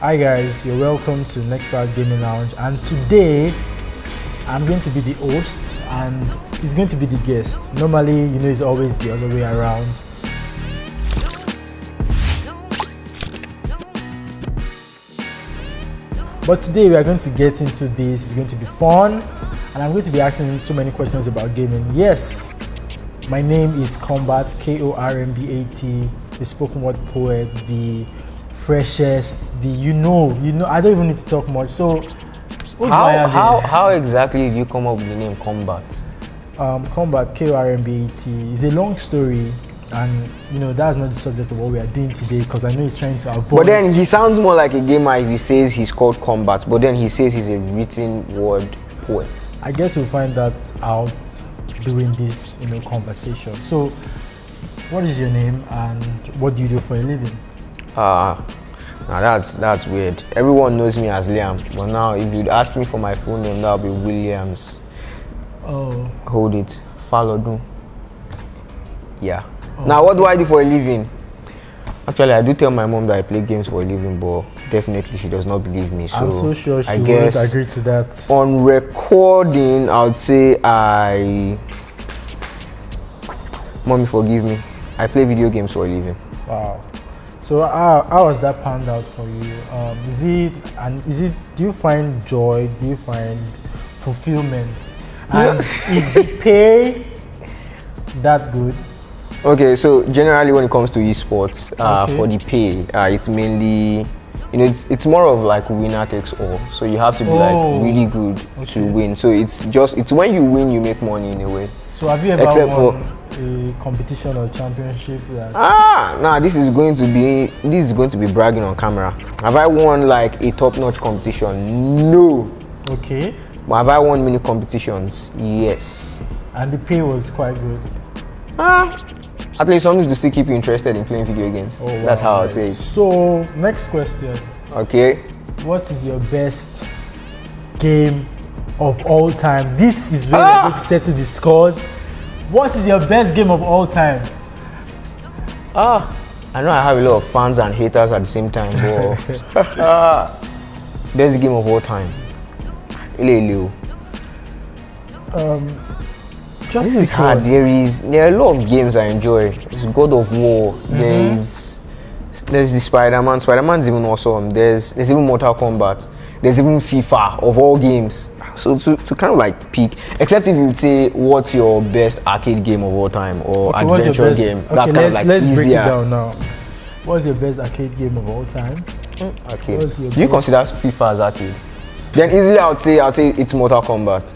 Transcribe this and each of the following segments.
Hi guys, you're welcome to Next Part Gaming Lounge, and today I'm going to be the host and he's going to be the guest. Normally, it's always the other way around. But today we are going to get into this. It's going to be fun, and I'm going to be asking him so many questions about gaming. Yes, my name is Kormbat, K-O-R-M-B-A-T, the spoken word poet, the freshest, I don't even need to talk much. So, how exactly did you come up with the name Kormbat? Kormbat, K-O-R-M-B-A-T, is a long story, and that's not the subject of what we are doing today, because I know he's trying to avoid. But then he sounds more like a gamer if he says he's called Kormbat, but then he says he's a written word poet. I guess we'll find that out during this conversation. So, what is your name and what do you do for a living? Now that's weird. Everyone knows me as Liam, but now if you'd ask me for my full name, that would be Williams. Oh. Hold it. Falodun. Yeah. Oh. Now, what do I do for a living? Actually, I do tell my mom that I play games for a living, but definitely she does not believe me. So I'm so sure she won't agree to that. On recording, I would say Mommy, forgive me. I play video games for a living. Wow. So how has that panned out for you? Do you find joy? Do you find fulfillment? And is the pay that good? Okay, so generally when it comes to esports, for the pay, it's mainly, it's more of like winner takes all. So you have to be like really good to win. So it's when you win, you make money in a way. So have you ever won a competition or championship? This is going to be bragging on camera. Have I won like a top-notch competition? No. Okay. But have I won many competitions? Yes. And the pay was quite good. At least something to still keep you interested in playing video games. Oh, wow. That's how I'd say it. So next question. Okay. What is your best game of all time? This is where we're going to settle the scores. What is your best game of all time? I know I have a lot of fans and haters at the same time, but best game of all time. Just this is hard. There are a lot of games I enjoy. There's God of War. There's the Spider-Man. Spider-Man's even awesome. There's even Mortal Kombat. There's even FIFA of all games. So to kind of like pick, except if you would say what's your best arcade game of all time or adventure game. Okay, that's kind of like let's easier. Break it down now. What's your best arcade game of all time? Okay. Do you consider FIFA as arcade? Then easily I would say it's Mortal Kombat.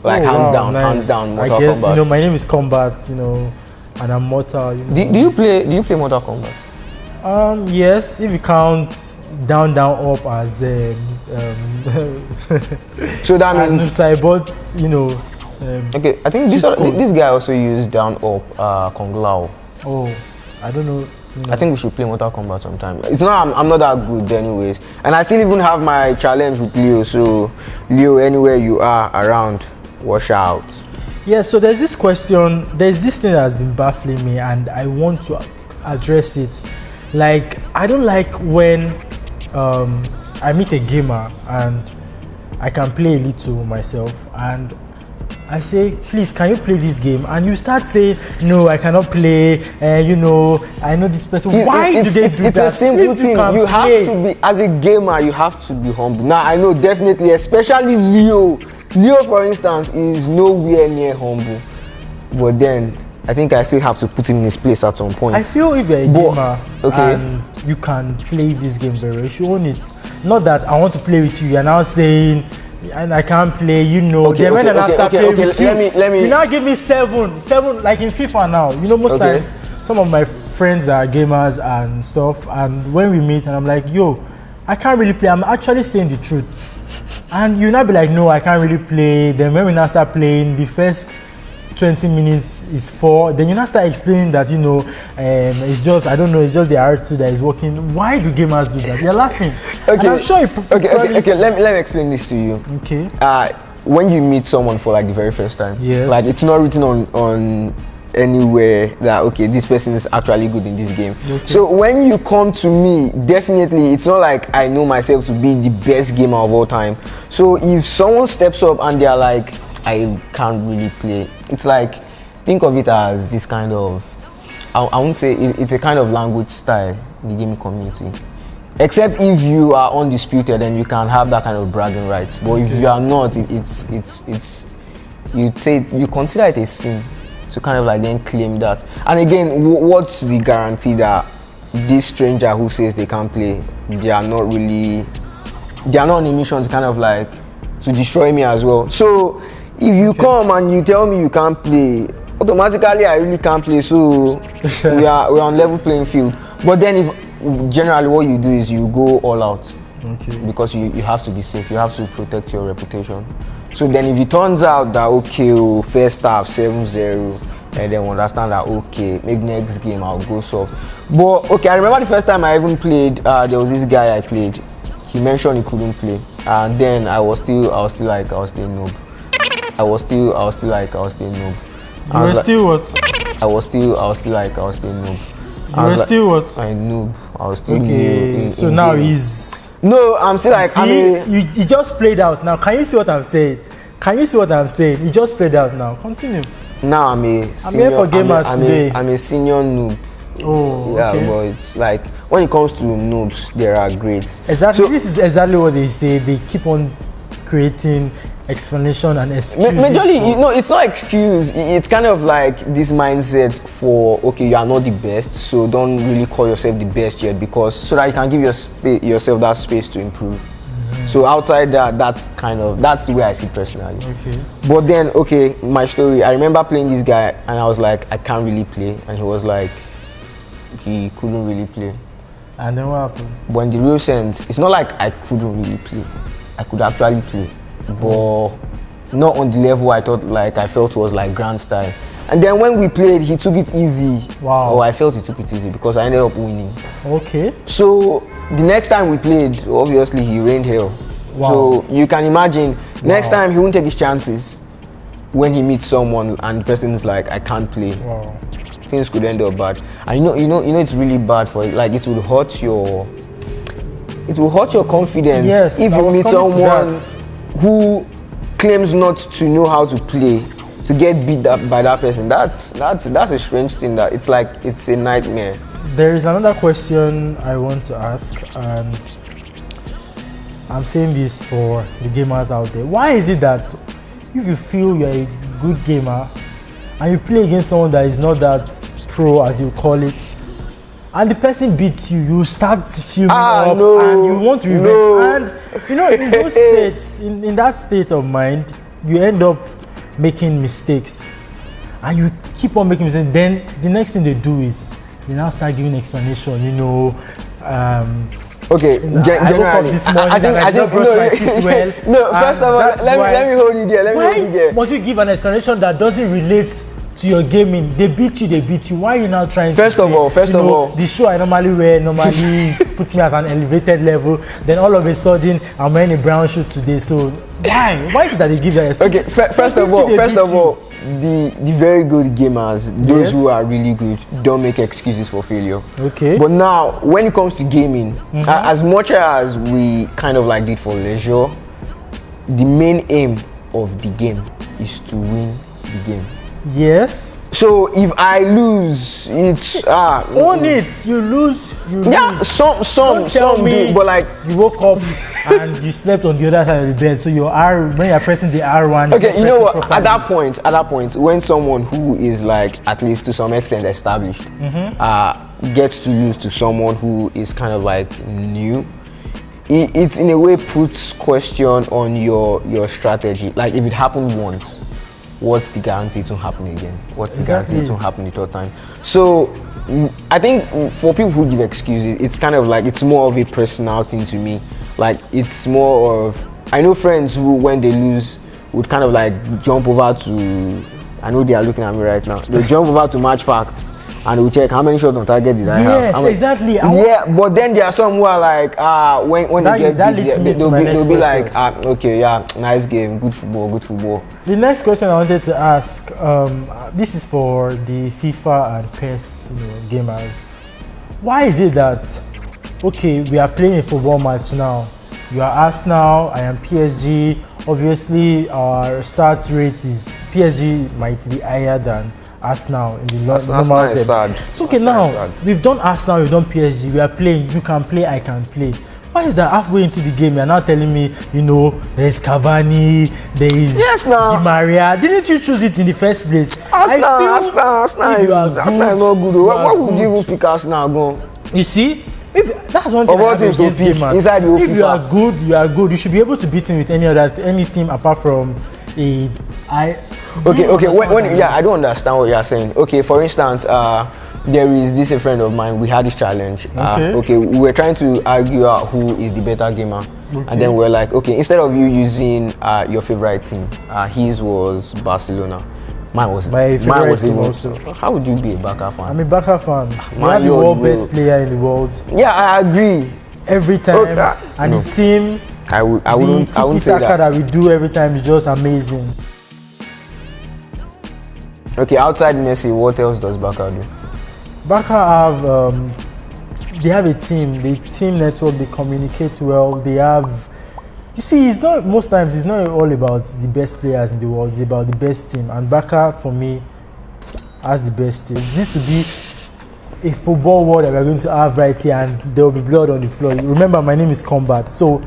Like hands down Mortal Kombat. I guess my name is Kombat, and I'm Mortal. Do you play Mortal Kombat? Yes, if you count down up as so that means okay, I think this guy also used down up Kung Lao. Oh, I don't know. I think we should play Mortal Kombat sometime. It's not I'm not that good anyways, and I still even have my challenge with Leo. So Leo, anywhere you are around, watch out. Yeah, so there's this thing that has been baffling me, and I want to address it. Like, I don't like when I meet a gamer and I can play a little myself, and I say, please, can you play this game? And you start saying, no, I cannot play. I know this person. Why do they do that? It's a simple thing. You have to be, as a gamer, you have to be humble. Now, I know definitely, especially Leo. Leo, for instance, is nowhere near humble. But then, I think I still have to put him in his place at some point. I feel if you're a gamer and you can play this game very well, you should own it. Not that I want to play with you, you're now saying, and I can't play, Then when I start playing with you, let me. You now give me seven, like in FIFA now. Most times, some of my friends are gamers and stuff, and when we meet, and I'm like, yo, I can't really play. I'm actually saying the truth. And you now be like, no, I can't really play. Then when we now start playing, the first 20 minutes is 4. Then you now start explaining that it's just it's just the R2 that is working. Why do gamers do that? You're laughing. Okay. And I'm sure okay. Let me explain this to you. Okay. When you meet someone for like the very first time, yes, like it's not written on anywhere that okay, this person is actually good in this game. Okay. So when you come to me, definitely it's not like I know myself to be the best gamer of all time. So if someone steps up and they're like, I can't really play, it's like, think of it as this kind of, I won't say it's a kind of language style in the gaming community. Except if you are undisputed, then you can have that kind of bragging rights. But if you are not, it's you consider it a sin to kind of like then claim that. And again, what's the guarantee that this stranger who says they can't play, they are not on a mission to kind of like to destroy me as well. So if you come and you tell me you can't play, automatically I really can't play. So we're on level playing field. But then if generally what you do is you go all out, because you have to be safe, you have to protect your reputation. So then if it turns out that okay, first half 7-0, and then we understand that okay, maybe next game I'll go soft. But okay, I remember the first time I even played, there was this guy I played, he mentioned he couldn't play, and then I was still a noob. You were still what? I was still what? I noob. I was still okay. So now he's. No, I'm still like. You just played out. Now, can you see what I'm saying? You just played out now. Continue. Now I'm here for gamers today. I'm a senior noob. Oh, yeah, okay. But it's like when it comes to noobs, they are great. Exactly. So, this is exactly what they say. They keep on creating explanation and excuses. Majorly, it's not excuse. It's kind of like this mindset for okay, you are not the best, so don't really call yourself the best yet, because so that you can give yourself that space to improve. So outside that, that's the way I see it personally. Okay. But then okay, my story. I remember playing this guy, and I was like, I can't really play, and he was like, he couldn't really play. And then what happened? But in the real sense, it's not like I couldn't really play. I could actually play, but not on the level I felt was like grand style. And then when we played, he took it easy. Wow. Or I felt he took it easy because I ended up winning. Okay. So the next time we played, obviously he rained hell. Wow. So you can imagine, next time he won't take his chances when he meets someone and the person is like, I can't play. Wow. Things could end up bad. And you know it's really bad for it. Like it will hurt your confidence. Yes, if you meet someone who claims not to know how to play, to get beat up by that person. That's a strange thing. That it's a nightmare. There is another question I want to ask, and I'm saying this for the gamers out there. Why is it that if you feel you're a good gamer and you play against someone that is not that pro, as you call it, and the person beats you, you start fuming up and you want to revenge. And in those states, in that state of mind, you end up making mistakes, and you keep on making mistakes. Then the next thing they do is they now start giving explanation. Okay, I woke up this morning I think brushed my teeth well. No, first of all, let me hold you there. Why must you give an explanation that doesn't relate to your gaming? They beat you. Why are you now trying First to of all, the shoe I normally wear puts me at an elevated level, then all of a sudden I'm wearing a brown shoe today. So why is it that they give that explanation? Okay, first of all, the very good gamers, those who are really good, don't make excuses for failure. Okay. But now, when it comes to gaming, as much as we kind of like did for leisure, the main aim of the game is to win the game. Yes. So if I lose, it's own it. You lose. Yeah, some do, but like you woke up and you slept on the other side of the bed. So when you're pressing the R1. Okay, you know what? Properly. At that point, when someone who is like at least to some extent established, gets to lose to someone who is kind of like new, it in a way puts question on your strategy. Like if it happened once, what's the guarantee it won't happen again? What's the guarantee it won't happen the third time? So I think for people who give excuses, it's kind of like it's more of a personal thing to me. Like it's more of, I know friends who when they lose would kind of like jump over to, I know they are looking at me right now, they jump over to match facts and we'll check how many shots on target did I have. Yes, exactly. Yeah, but then there are some who are like, when they get this, they'll be like, okay, yeah, nice game, good football, good football. The next question I wanted to ask, this is for the FIFA and PES gamers. Why is it that, okay, we are playing a football match now, you are Arsenal, I am PSG, obviously our start rate is, PSG might be higher than Arsenal in the normal game. It's okay now, we've done Arsenal, we've done PSG, we are playing, you can play, I can play. Why is that halfway into the game you're now telling me, there's Cavani, there is Di Maria? Didn't you choose it in the first place? Arsenal is not good. Why would you even pick Arsenal go? You see? That's one thing against gamers. Inside the if you are good, you should be able to beat me with any team apart from I don't understand what you are saying. Okay, for instance, there is this a friend of mine. We had this challenge. We were trying to argue out who is the better gamer, and then we're like, okay, instead of you using your favorite team, his was Barcelona. Mine was even also. How would you be a Barca fan? I'm a Barca fan. You are the world best player in the world. Yeah, I agree. Every time, and the team, I wouldn't say that we do every time is just amazing. Okay, outside Messi, what else does Barca do? Barca they have a team. The team network. They communicate well. They have. You see, it's not all about the best players in the world. It's about the best team. And Barca, for me, has the best team. This will be a football world that we're going to have right here, and there will be blood on the floor. Remember, my name is Kormbat. So